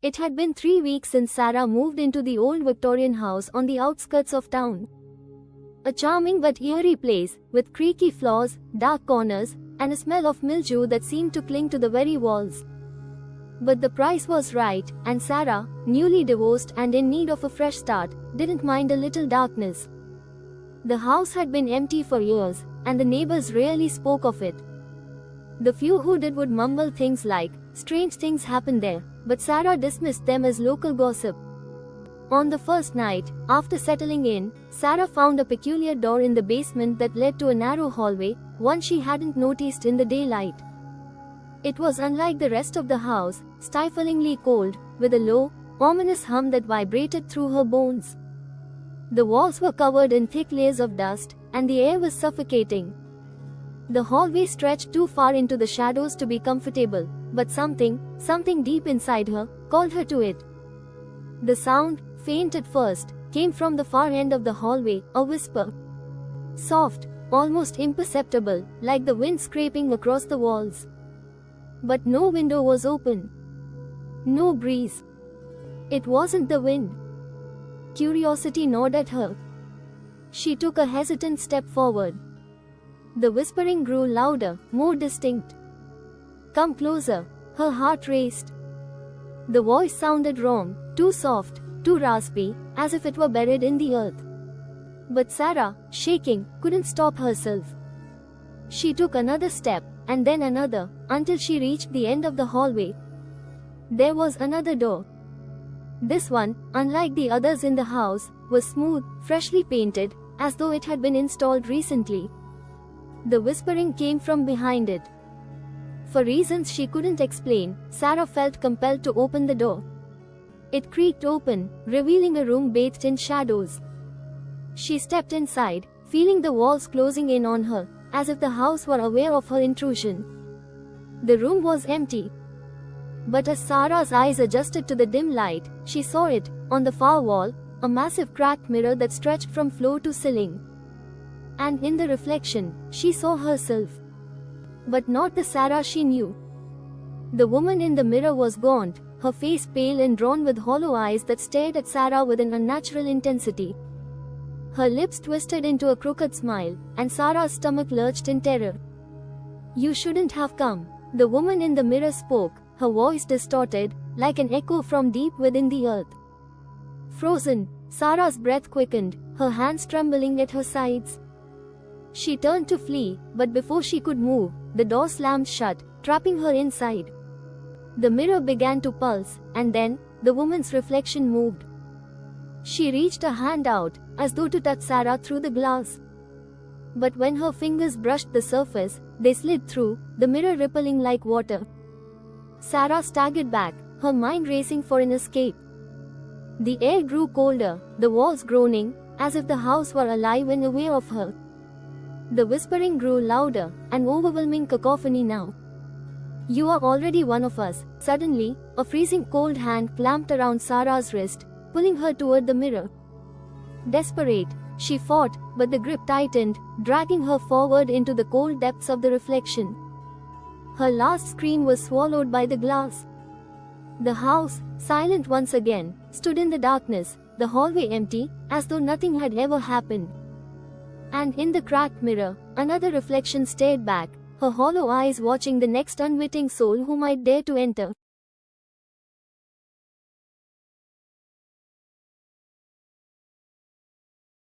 It had been 3 weeks since Sarah moved into the old Victorian house on the outskirts of town. A charming but eerie place, with creaky floors, dark corners, and a smell of mildew that seemed to cling to the very walls. But the price was right, and Sarah, newly divorced and in need of a fresh start, didn't mind a little darkness. The house had been empty for years, and the neighbors rarely spoke of it. The few who did would mumble things like, "Strange things happen there," but Sarah dismissed them as local gossip. On the first night, after settling in, Sarah found a peculiar door in the basement that led to a narrow hallway, one she hadn't noticed in the daylight. It was unlike the rest of the house, stiflingly cold, with a low, ominous hum that vibrated through her bones. The walls were covered in thick layers of dust, and the air was suffocating. The hallway stretched too far into the shadows to be comfortable, but something deep inside her, called her to it. The sound, faint at first, came from the far end of the hallway, a whisper. Soft, almost imperceptible, like the wind scraping across the walls. But no window was open. No breeze. It wasn't the wind. Curiosity gnawed at her. She took a hesitant step forward. The whispering grew louder, more distinct. "Come closer," her heart raced. The voice sounded wrong, too soft, too raspy, as if it were buried in the earth. But Sarah, shaking, couldn't stop herself. She took another step, and then another, until she reached the end of the hallway. There was another door. This one, unlike the others in the house, was smooth, freshly painted, as though it had been installed recently. The whispering came from behind it. For reasons she couldn't explain, Sarah felt compelled to open the door. It creaked open, revealing a room bathed in shadows. She stepped inside, feeling the walls closing in on her, as if the house were aware of her intrusion. The room was empty. But as Sarah's eyes adjusted to the dim light, she saw it, on the far wall, a massive cracked mirror that stretched from floor to ceiling. And in the reflection, she saw herself. But not the Sarah she knew. The woman in the mirror was gaunt, her face pale and drawn with hollow eyes that stared at Sarah with an unnatural intensity. Her lips twisted into a crooked smile, and Sarah's stomach lurched in terror. "You shouldn't have come," the woman in the mirror spoke, her voice distorted, like an echo from deep within the earth. Frozen, Sarah's breath quickened, her hands trembling at her sides. She turned to flee, but before she could move, the door slammed shut, trapping her inside. The mirror began to pulse, and then, the woman's reflection moved. She reached a hand out, as though to touch Sarah through the glass. But when her fingers brushed the surface, they slid through, the mirror rippling like water. Sarah staggered back, her mind racing for an escape. The air grew colder, the walls groaning, as if the house were alive and aware of her. The whispering grew louder, an overwhelming cacophony now. "You are already one of us." Suddenly, a freezing cold hand clamped around Sarah's wrist, pulling her toward the mirror. Desperate, she fought, but the grip tightened, dragging her forward into the cold depths of the reflection. Her last scream was swallowed by the glass. The house, silent once again, stood in the darkness, the hallway empty, as though nothing had ever happened. And in the cracked mirror, another reflection stared back, her hollow eyes watching the next unwitting soul who might dare to enter.